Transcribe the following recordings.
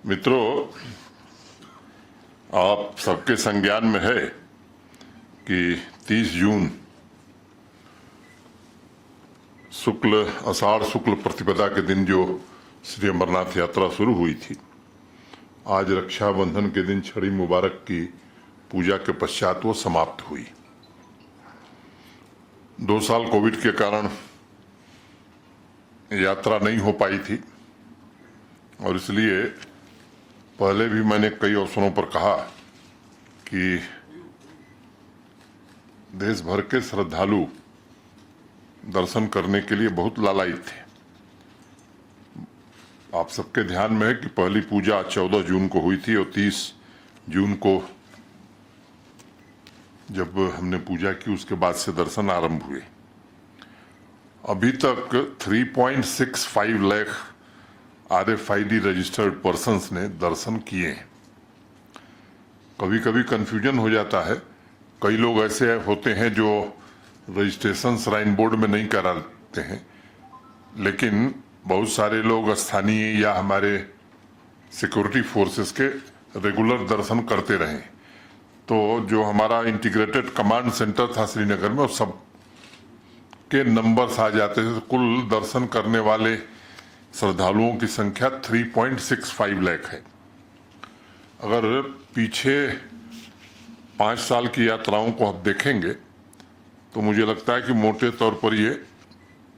मित्रों, आप सबके संज्ञान में है कि 30 जून आषाढ़ शुक्ल प्रतिपदा के दिन जो श्री अमरनाथ यात्रा शुरू हुई थी, आज रक्षाबंधन के दिन छड़ी मुबारक की पूजा के पश्चात वो समाप्त हुई। 2 साल कोविड के कारण यात्रा नहीं हो पाई थी और इसलिए पहले भी मैंने कई अवसरों पर कहा कि देश भर के श्रद्धालु दर्शन करने के लिए बहुत लालायित थे। आप सबके ध्यान में है कि पहली पूजा 14 जून को हुई थी और 30 जून को जब हमने पूजा की उसके बाद से दर्शन आरंभ हुए। अभी तक 3.65 लाख RFID रजिस्टर्ड पर्सन्स ने दर्शन किए हैं। कभी कभी कंफ्यूजन हो जाता है, कई लोग ऐसे होते हैं जो रजिस्ट्रेशन श्राइन बोर्ड में नहीं कराते हैं, लेकिन बहुत सारे लोग स्थानीय या हमारे सिक्योरिटी फोर्सेस के रेगुलर दर्शन करते रहे। तो जो हमारा इंटीग्रेटेड कमांड सेंटर था श्रीनगर में, उस सब के नंबर्स आ जाते थे। तो कुल दर्शन करने वाले श्रद्धालुओं की संख्या 3.65 लाख है। अगर पीछे 5 साल की यात्राओं को आप देखेंगे तो मुझे लगता है कि मोटे तौर पर ये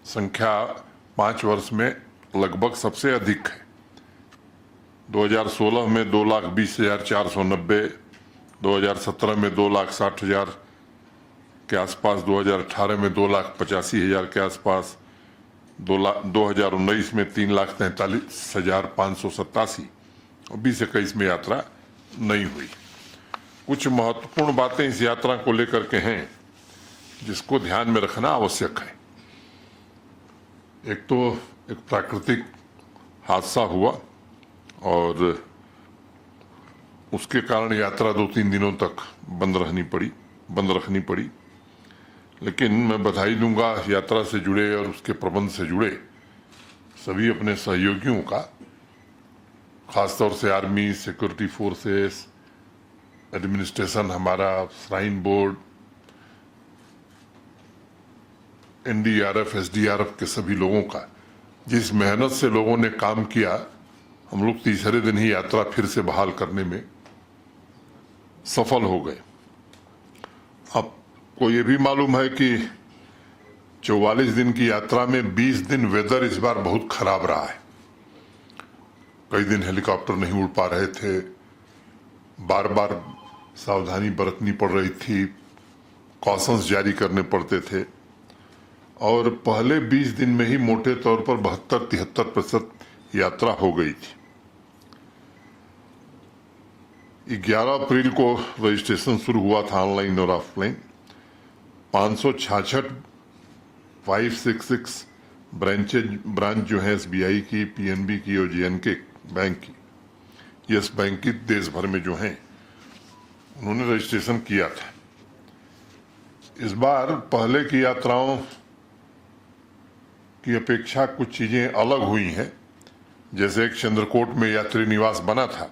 संख्या 5 वर्ष में लगभग सबसे अधिक है। 2016 में 2,20,490, 2017 में 2,60,000 के आसपास, 2018 में 2,85,000 के आसपास, 2019 में 3,43,587 और 2021 में यात्रा नहीं हुई। कुछ महत्वपूर्ण बातें इस यात्रा को लेकर के हैं जिसको ध्यान में रखना आवश्यक है। एक तो एक प्राकृतिक हादसा हुआ और उसके कारण यात्रा 2-3 दिनों तक बंद रखनी पड़ी। लेकिन मैं बधाई दूंगा यात्रा से जुड़े और उसके प्रबंध से जुड़े सभी अपने सहयोगियों का, खासतौर से आर्मी, सिक्योरिटी फोर्सेस, एडमिनिस्ट्रेशन, हमारा श्राइन बोर्ड, NDRF, SDRF के सभी लोगों का। जिस मेहनत से लोगों ने काम किया, हम लोग तीसरे दिन ही यात्रा फिर से बहाल करने में सफल हो गए। आपको ये भी मालूम है कि 44 दिन की यात्रा में 20 दिन वेदर इस बार बहुत खराब रहा है। कई दिन हेलीकॉप्टर नहीं उड़ पा रहे थे, बार बार सावधानी बरतनी पड़ रही थी, कॉशंस जारी करने पड़ते थे और पहले 20 दिन में ही मोटे तौर पर 72-73% यात्रा हो गई थी। 11 अप्रैल को रजिस्ट्रेशन शुरू हुआ था ऑनलाइन और ऑफलाइन। 566 566 ब्रांच जो है SBI की, PNB की और JNK बैंक की, यस बैंक की, देश भर में जो हैं, उन्होंने रजिस्ट्रेशन किया था। इस बार पहले की यात्राओं की अपेक्षा कुछ चीजें अलग हुई हैं। जैसे एक चंद्रकोट में यात्री निवास बना था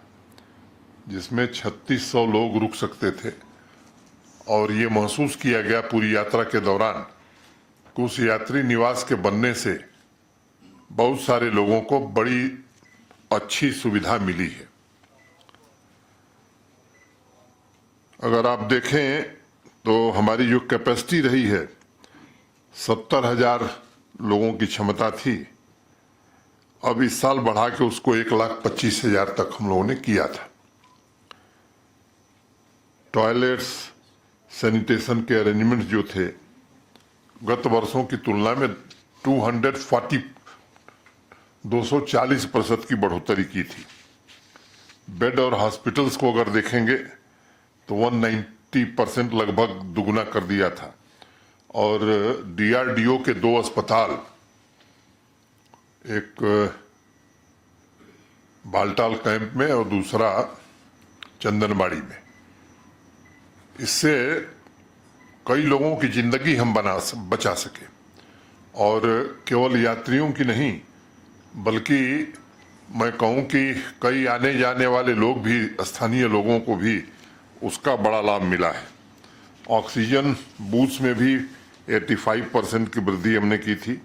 जिसमें 3600 लोग रुक सकते थे और ये महसूस किया गया पूरी यात्रा के दौरान कि उस यात्री निवास के बनने से बहुत सारे लोगों को बड़ी अच्छी सुविधा मिली है। अगर आप देखें तो हमारी जो कैपेसिटी रही है, 70,000 लोगों की क्षमता थी। अब इस साल बढ़ा के उसको 1,25,000 तक हम लोगों ने किया था। टॉयलेट्स, सैनिटेशन के अरेंजमेंट जो थे, गत वर्षों की तुलना में 240% की बढ़ोतरी की थी। बेड और हॉस्पिटल्स को अगर देखेंगे तो 190% लगभग दुगुना कर दिया था और DRDO के 2 अस्पताल, एक बालटाल कैंप में और दूसरा चंदनबाड़ी में, इससे कई लोगों की जिंदगी हम बचा सके और केवल यात्रियों की नहीं बल्कि मैं कहूं कि कई आने जाने वाले लोग भी, स्थानीय लोगों को भी उसका बड़ा लाभ मिला है। ऑक्सीजन बूथ्स में भी 85% की वृद्धि हमने की थी।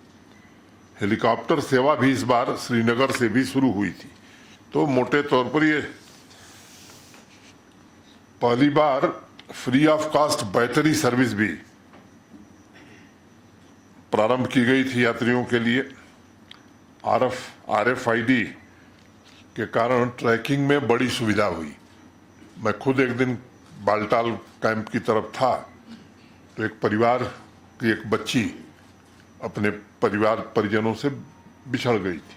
हेलीकॉप्टर सेवा भी इस बार श्रीनगर से भी शुरू हुई थी। तो मोटे तौर पर ये पहली बार free of cost battery service भी प्रारंभ की गई थी यात्रियों के लिए। RFID के कारण ट्रैकिंग में बड़ी सुविधा हुई। मैं खुद एक दिन बालटाल कैंप की तरफ था तो एक परिवार की एक बच्ची अपने परिवार परिजनों से बिछड़ गई थी।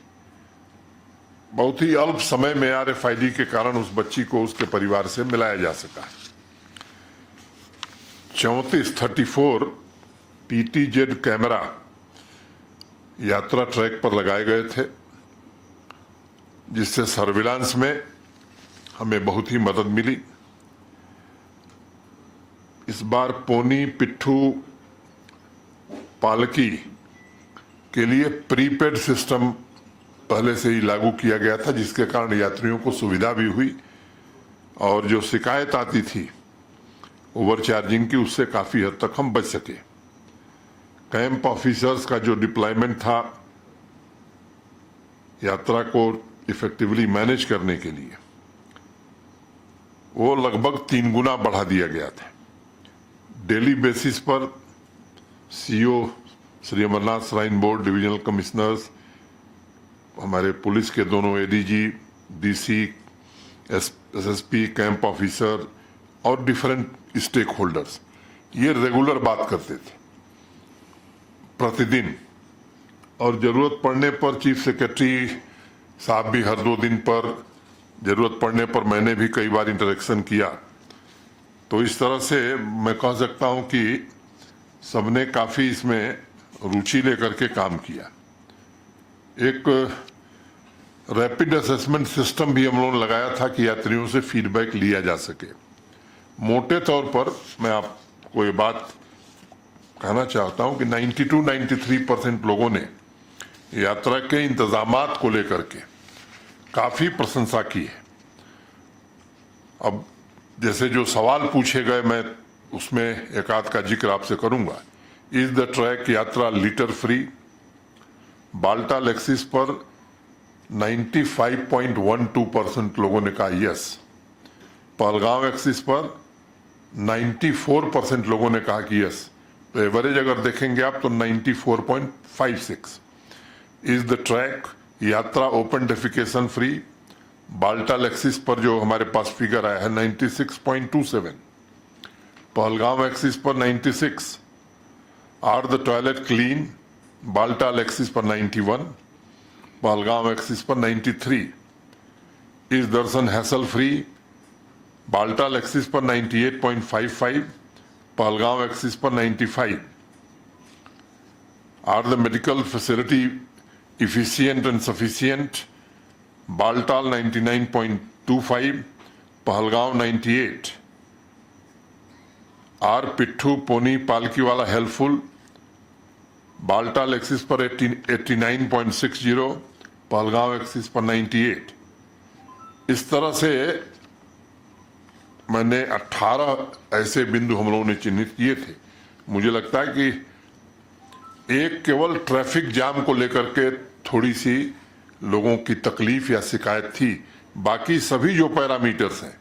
बहुत ही अल्प समय में RFID के कारण उस बच्ची को उसके परिवार से मिलाया जा सका। 34 PTZ कैमरा यात्रा ट्रैक पर लगाए गए थे, जिससे सर्विलांस में हमें बहुत ही मदद मिली। इस बार पोनी, पिट्ठू, पालकी के लिए प्रीपेड सिस्टम पहले से ही लागू किया गया था, जिसके कारण यात्रियों को सुविधा भी हुई और जो शिकायत आती थी ओवरचार्जिंग की, उससे काफी हद तक हम बच सके। कैंप ऑफिसर्स का जो डिप्लॉयमेंट था यात्रा को इफेक्टिवली मैनेज करने के लिए, वो लगभग 3 गुना बढ़ा दिया गया था। डेली बेसिस पर CO Shri Amarnath shrine board, divisional commissioners, हमारे पुलिस के दोनों ADG, DC, SSP, camp officer और डिफरेंट स्टेक होल्डर्स ये रेगुलर बात करते थे प्रतिदिन। और जरूरत पड़ने पर चीफ सेक्रेटरी साहब भी हर 2 दिन पर, जरूरत पड़ने पर मैंने भी कई बार इंटरेक्शन किया। तो इस तरह से मैं कह सकता हूं कि सबने काफी इसमें रुचि लेकर के काम किया। एक रैपिड असेसमेंट सिस्टम भी हम लोगों ने लगाया था कि यात्रियों से फीडबैक लिया जा सके। मोटे तौर पर मैं आपको ये बात कहना चाहता हूं कि 92-93% लोगों ने यात्रा के इंतजामात को लेकर के काफी प्रशंसा की है। अब जैसे जो सवाल पूछे गए, मैं उसमें एक आध का जिक्र आपसे करूंगा। इज द ट्रैक यात्रा लिटर फ्री? बाल्टाल एक्सिस पर 95.12% लोगों ने कहा यस। पहलगांव एक्सिस पर 94% लोगों ने कहा कि यस। तो एवरेज अगर देखेंगे आप तो 94.56। इज द ट्रैक यात्रा open defecation free? Baltal axis पर जो हमारे पास फिगर आया है 96.27, पहलगांव एक्सिस पर 96। Are the toilet clean? Baltal axis पर 91, पहलगांव एक्सिस पर 93। Is darshan hassle free? Baltal axis पर 98.55, पहलगांव एक्सिस पर 95। Are the medical facility efficient and sufficient? Baltal 99.25, Pahalgam 98। Are pitthu, pony, palki wala helpful? Baltal axis पर 89.60, पहलगांव एक्सिस पर 98। इस तरह से मैंने 18 ऐसे बिंदु हम लोगों ने चिन्हित किए थे। मुझे लगता है कि एक केवल ट्रैफिक जाम को लेकर के थोड़ी सी लोगों की तकलीफ या शिकायत थी, बाकी सभी जो पैरामीटर्स हैं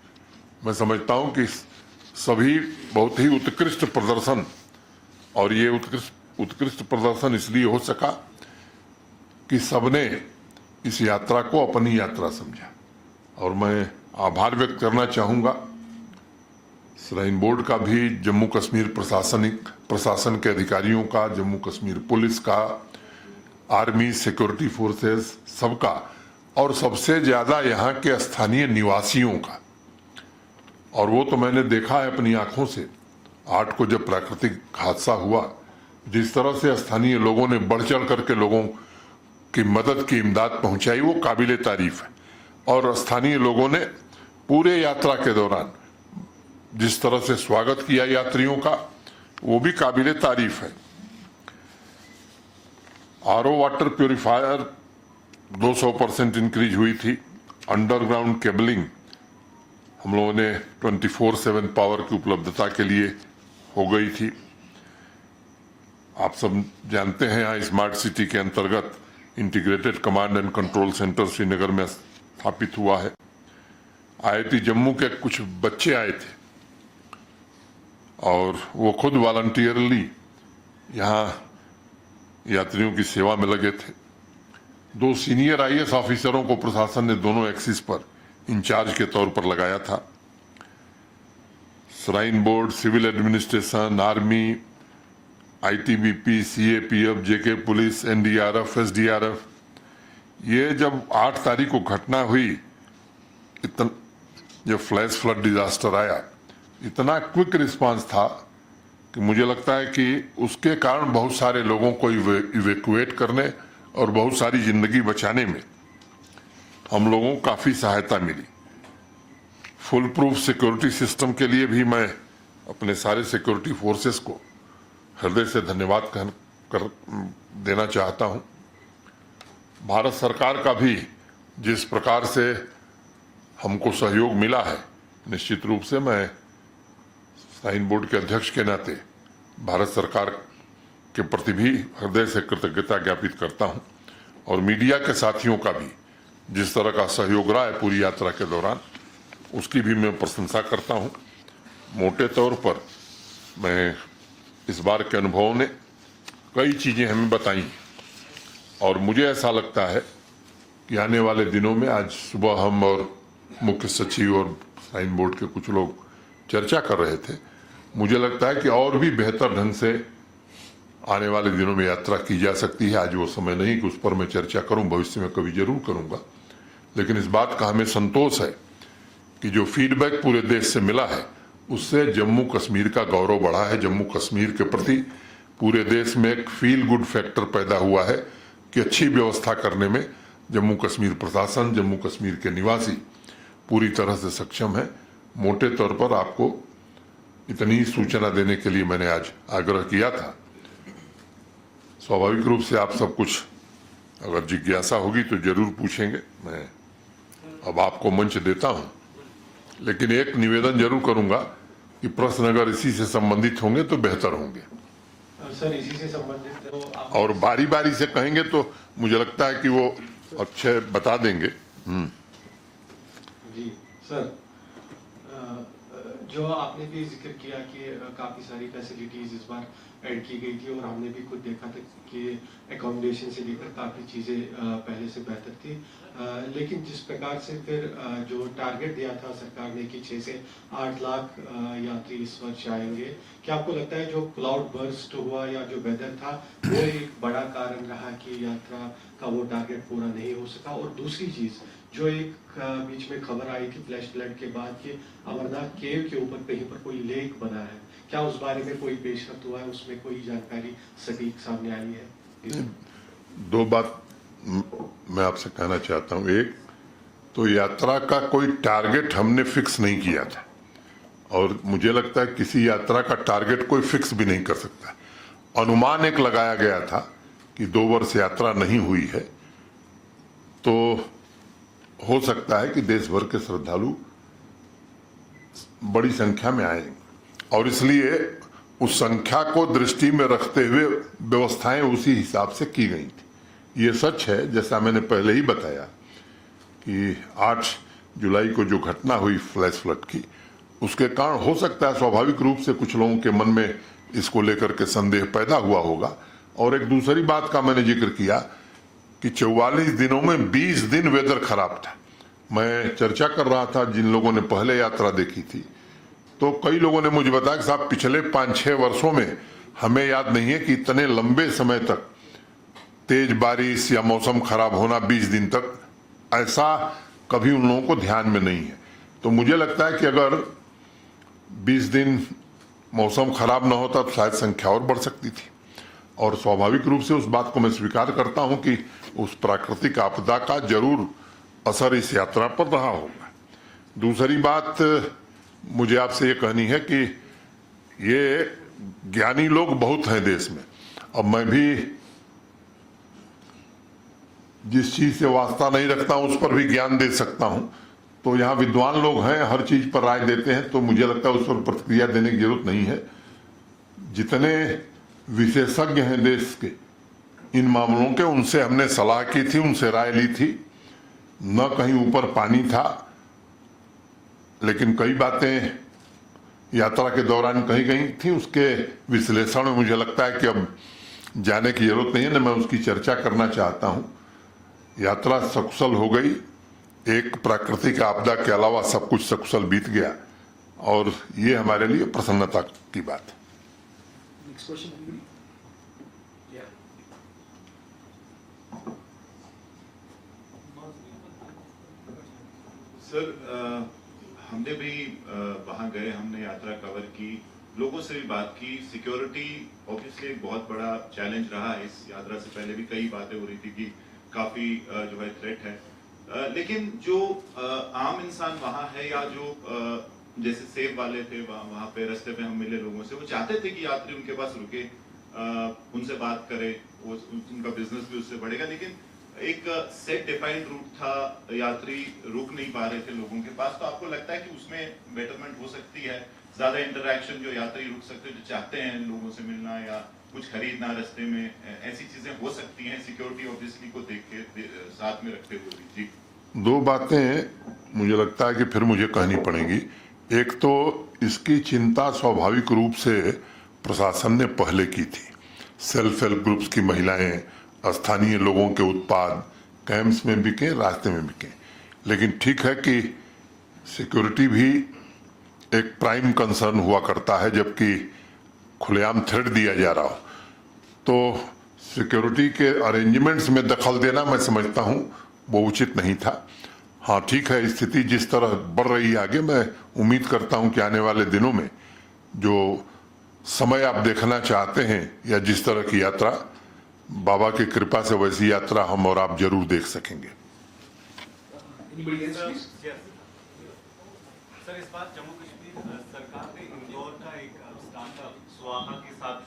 मैं समझता हूं कि सभी बहुत ही उत्कृष्ट प्रदर्शन। और ये उत्कृष्ट प्रदर्शन इसलिए हो सका कि सबने इस यात्रा को अपनी यात्रा समझा। और मैं आभार व्यक्त करना चाहूंगा श्राइन बोर्ड का भी, जम्मू कश्मीर प्रशासन के अधिकारियों का, जम्मू कश्मीर पुलिस का, आर्मी, सिक्योरिटी फोर्सेस सबका, और सबसे ज्यादा यहाँ के स्थानीय निवासियों का। और वो तो मैंने देखा है अपनी आंखों से 8 को जब प्राकृतिक हादसा हुआ, जिस तरह से स्थानीय लोगों ने बढ़ चढ़ करके लोगों की मदद की, इमदाद पहुंचाई, वो काबिले तारीफ है। और स्थानीय लोगों ने पूरे यात्रा के दौरान जिस तरह से स्वागत किया यात्रियों का, वो भी काबिले तारीफ है। RO वाटर प्यूरिफायर 200% इंक्रीज हुई थी। अंडरग्राउंड केबलिंग हम लोगों ने 24/7 पावर की उपलब्धता के लिए हो गई थी। आप सब जानते हैं यहाँ स्मार्ट सिटी के अंतर्गत integrated command and control centre Srinagar में स्थापित हुआ है। IIT जम्मू के कुछ बच्चे आए थे और वो खुद वॉलंटियरली यहाँ यात्रियों की सेवा में लगे थे। 2 सीनियर IAS ऑफिसरों को प्रशासन ने दोनों एक्सिस पर इंचार्ज के तौर पर लगाया था। Shrine board, civil administration, army, ITBP, CAPF, JK police, NDRF, SDRF, ये जब 8 तारीख को घटना हुई, इतना जब फ्लैश फ्लड डिजास्टर आया, इतना क्विक रिस्पांस था कि मुझे लगता है कि उसके कारण बहुत सारे लोगों को इवैक्यूएट करने और बहुत सारी जिंदगी बचाने में हम लोगों को काफी सहायता मिली। फुल प्रूफ सिक्योरिटी सिस्टम के लिए भी मैं अपने सारे सिक्योरिटी फोर्सेस को हृदय से धन्यवाद कर देना चाहता हूं। भारत सरकार का भी जिस प्रकार से हमको सहयोग मिला है, निश्चित रूप से मैं श्राइन बोर्ड के अध्यक्ष के नाते भारत सरकार के प्रति भी हृदय से कृतज्ञता ज्ञापित करता हूं और मीडिया के साथियों का भी जिस तरह का सहयोग रहा है पूरी यात्रा के दौरान, उसकी भी मैं प्रशंसा करता हूं। मोटे तौर पर मैं इस बार के अनुभवों ने कई चीजें हमें बताई और मुझे ऐसा लगता है कि आने वाले दिनों में, आज सुबह हम और मुख्य सचिव और श्राइन बोर्ड के कुछ लोग चर्चा कर रहे थे, मुझे लगता है कि और भी बेहतर ढंग से आने वाले दिनों में यात्रा की जा सकती है। आज वो समय नहीं कि उस पर मैं चर्चा करूं, भविष्य में कभी जरूर करूंगा, लेकिन इस बात का हमें संतोष है कि जो फीडबैक पूरे देश से मिला है उससे जम्मू कश्मीर का गौरव बढ़ा है। जम्मू कश्मीर के प्रति पूरे देश में एक फील गुड फैक्टर पैदा हुआ है कि अच्छी व्यवस्था करने में जम्मू कश्मीर प्रशासन, जम्मू कश्मीर के निवासी पूरी तरह से सक्षम है। मोटे तौर पर आपको इतनी सूचना देने के लिए मैंने आज आग्रह किया था। स्वाभाविक रूप से आप सब कुछ अगर जिज्ञासा होगी तो जरूर पूछेंगे। मैं अब आपको मंच देता हूं, लेकिन एक निवेदन जरूर करूंगा कि प्रश्न अगर इसी से संबंधित होंगे तो बेहतर होंगे। सर, इसी से संबंधित तो और बारी बारी से कहेंगे तो मुझे लगता है कि वो अच्छे बता देंगे। जी सर, जो आपने भी जिक्र किया कि काफ़ी सारी फैसिलिटीज़ इस बार ऐड की गई थी और हमने भी खुद देखा था कि एकोमोडेशन से लेकर काफ़ी चीज़ें पहले से बेहतर थी, लेकिन जिस प्रकार से फिर जो टारगेट दिया था सरकार ने कि 6 से 8 लाख यात्री इस वर्ष आएंगे, क्या आपको लगता है जो क्लाउड बर्स्ट हुआ या जो वेदर था वो एक बड़ा कारण रहा कि यात्रा का वो टारगेट पूरा नहीं हो सका? और दूसरी चीज़ जो एक बीच में खबर आई थी फ्लैश फ्लड के बाद कि अमरनाथ केव के ऊपर कहीं पर कोई लेक बना है, क्या उस बारे में कोई पेशरफ्त हुआ है? उसमें कोई जानकारी सटीक सामने आई है? 2 बात मैं आपसे कहना चाहता हूं। एक तो यात्रा का कोई टारगेट हमने फिक्स नहीं किया था और मुझे लगता है किसी यात्रा का टारगेट कोई फिक्स भी नहीं कर सकता। अनुमान एक लगाया गया था कि 2 वर्ष यात्रा नहीं हुई है तो हो सकता है कि देश भर के श्रद्धालु बड़ी संख्या में आएंगे और इसलिए उस संख्या को दृष्टि में रखते हुए व्यवस्थाएं उसी हिसाब से की गई थी। ये सच है, जैसा मैंने पहले ही बताया कि 8 जुलाई को जो घटना हुई फ्लैश फ्लड की, उसके कारण हो सकता है स्वाभाविक रूप से कुछ लोगों के मन में इसको लेकर के संदेह पैदा हुआ होगा। और एक दूसरी बात का मैंने जिक्र किया कि 44 दिनों में 20 दिन वेदर खराब था। मैं चर्चा कर रहा था जिन लोगों ने पहले यात्रा देखी थी, तो कई लोगों ने मुझे बताया कि साहब पिछले 5-6 वर्षों में हमें याद नहीं है कि इतने लंबे समय तक तेज बारिश या मौसम खराब होना 20 दिन तक, ऐसा कभी उन लोगों को ध्यान में नहीं है। तो मुझे लगता है कि अगर 20 दिन मौसम खराब ना होता तो शायद संख्या और बढ़ सकती थी। और स्वाभाविक रूप से उस बात को मैं स्वीकार करता हूं कि उस प्राकृतिक आपदा का जरूर असर इस यात्रा पर रहा होगा। दूसरी बात मुझे आपसे ये कहनी है कि ये ज्ञानी लोग बहुत हैं देश में, और मैं भी जिस चीज से वास्ता नहीं रखता हूं उस पर भी ज्ञान दे सकता हूं। तो यहाँ विद्वान लोग हैं, हर चीज पर राय देते हैं, तो मुझे लगता है उस पर प्रतिक्रिया देने की जरूरत नहीं है। जितने विशेषज्ञ हैं देश के इन मामलों के, उनसे हमने सलाह की थी, उनसे राय ली थी। न कहीं ऊपर पानी था, लेकिन कई बातें यात्रा के दौरान कहीं कहीं थी। उसके विश्लेषण में मुझे लगता है कि अब जाने की जरूरत नहीं है, न मैं उसकी चर्चा करना चाहता हूं। यात्रा सकुशल हो गई, एक प्राकृतिक आपदा के अलावा सब कुछ सकुशल बीत गया, और ये हमारे लिए प्रसन्नता की बात है। Next question, anybody? Yeah. Sir, हमने भी वहाँ गए, हमने यात्रा कवर की, लोगों से भी बात की। सिक्योरिटी ऑब्वियसली एक बहुत बड़ा चैलेंज रहा है। इस यात्रा से पहले भी कई बातें हो रही थी कि काफी जो है थ्रेट है, लेकिन जो आम इंसान वहाँ है, या जो जैसे सेब वाले थे वहाँ पे रास्ते में हम मिले लोगों से, वो चाहते थे कि यात्री उनके पास रुके, उनसे बात करे, वो उनका बिजनेस भी उससे बढ़ेगा। लेकिन एक सेट डिफाइंड रूट था, यात्री रुक नहीं पा रहे थे लोगों के पास। तो आपको लगता है कि उसमें बेटरमेंट हो सकती है, ज्यादा इंटरैक्शन, जो यात्री रुक सकते हैं, जो चाहते हैं लोगों से मिलना या कुछ खरीदना रास्ते में, ऐसी चीजें हो सकती हैं सिक्योरिटी ऑब्वियसली को देख के साथ में रखते हुए भी? जी, दो बातें मुझे लगता है कि फिर मुझे कहनी पड़ेंगी। एक तो इसकी चिंता स्वाभाविक रूप से प्रशासन ने पहले की थी। सेल्फ हेल्प ग्रुप्स की महिलाएं, स्थानीय लोगों के उत्पाद कैंप्स में बिके, रास्ते में बिके। लेकिन ठीक है कि सिक्योरिटी भी एक प्राइम कंसर्न हुआ करता है, जबकि खुलेआम थ्रेट दिया जा रहा हो। तो सिक्योरिटी के अरेंजमेंट्स में दखल देना मैं समझता हूं वो उचित नहीं था। हाँ ठीक है, स्थिति जिस तरह बढ़ रही है आगे, मैं उम्मीद करता हूं कि आने वाले दिनों में जो समय आप देखना चाहते हैं या जिस तरह की यात्रा, बाबा की कृपा से वैसी यात्रा हम और आप जरूर देख सकेंगे। Anybody else, please? सर, इस बार जम्मू कश्मीर सरकार ने इंदौर का एक स्टार्टअप स्वाहा के साथ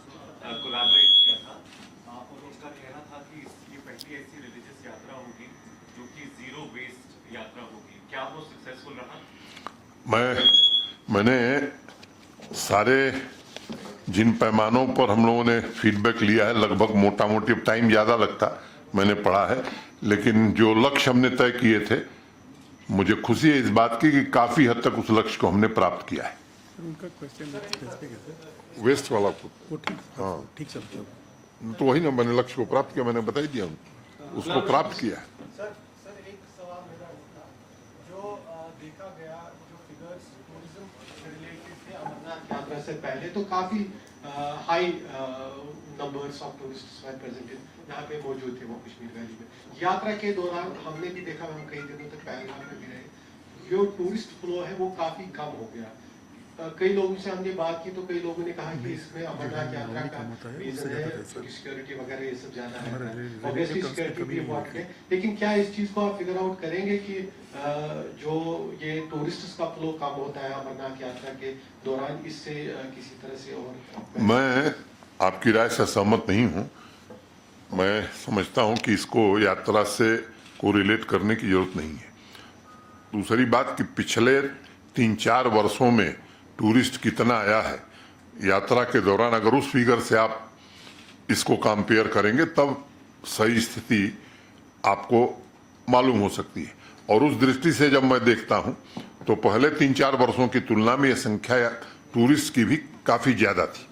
कोलैबोरेट किया था, और उसका कहना था कि ये पहली ऐसी रिलीजियस यात्रा होगी जो कि जीरो वेस्ट यात्रा होगी। क्या वो सक्सेसफुल रहा? मैंने सारे जिन पैमानों पर हम लोगों ने फीडबैक लिया है, लगभग मोटा मोटी, टाइम ज़्यादा लगता, मैंने पढ़ा है, लेकिन जो लक्ष्य हमने तय किए थे, मुझे खुशी है इस बात की कि काफ़ी हद तक उस लक्ष्य को हमने प्राप्त किया है। उनका क्वेश्चन स्पेसिफिक है सर, वेस्ट वाला को, वो ठीक, हाँ ठीक समझो। तो वही ना, मैंने लक्ष्य को प्राप्त किया, मैंने बता ही दिया, उसको प्राप्त किया है। सर एक सवाल मेरा था, जो देखा गया, जो फिगर्स टूरिज्म रिलेटेड थे अमरनाथ यात्रा से पहले, तो काफी high numbers of tourists were presented यहाँ पे मौजूद थे वो कश्मीर वैली में। यात्रा के दौरान हमने भी देखा, हम कई दिनों तक पहलगाम में भी रहे, जो टूरिस्ट फ्लो है वो काफी कम हो गया। कई लोगों से हमने बात की तो कई लोगों ने कहा कि इसमें अमरनाथ यात्रा का रीजन है सिक्योरिटी वगैरह, ये सब ज्यादा है, ऑब्वियसली सिक्योरिटी भी इम्पोर्टेंट है। लेकिन क्या इस चीज को आप फिगर आउट करेंगे कि जो ये टूरिस्ट का फ्लो कम होता है अमरनाथ यात्रा के दौरान, इससे किसी तरह से? और मैं आपकी राय से सहमत नहीं हूं। मैं समझता हूं कि इसको यात्रा से कोरिलेट करने की जरूरत नहीं है। दूसरी बात कि पिछले 3-4 वर्षों में टूरिस्ट कितना आया है यात्रा के दौरान, अगर उस फिगर से आप इसको कंपेयर करेंगे तब सही स्थिति आपको मालूम हो सकती है। और उस दृष्टि से जब मैं देखता हूं तो पहले 3-4 वर्षों की तुलना में यह संख्या टूरिस्ट की भी काफी ज्यादा थी।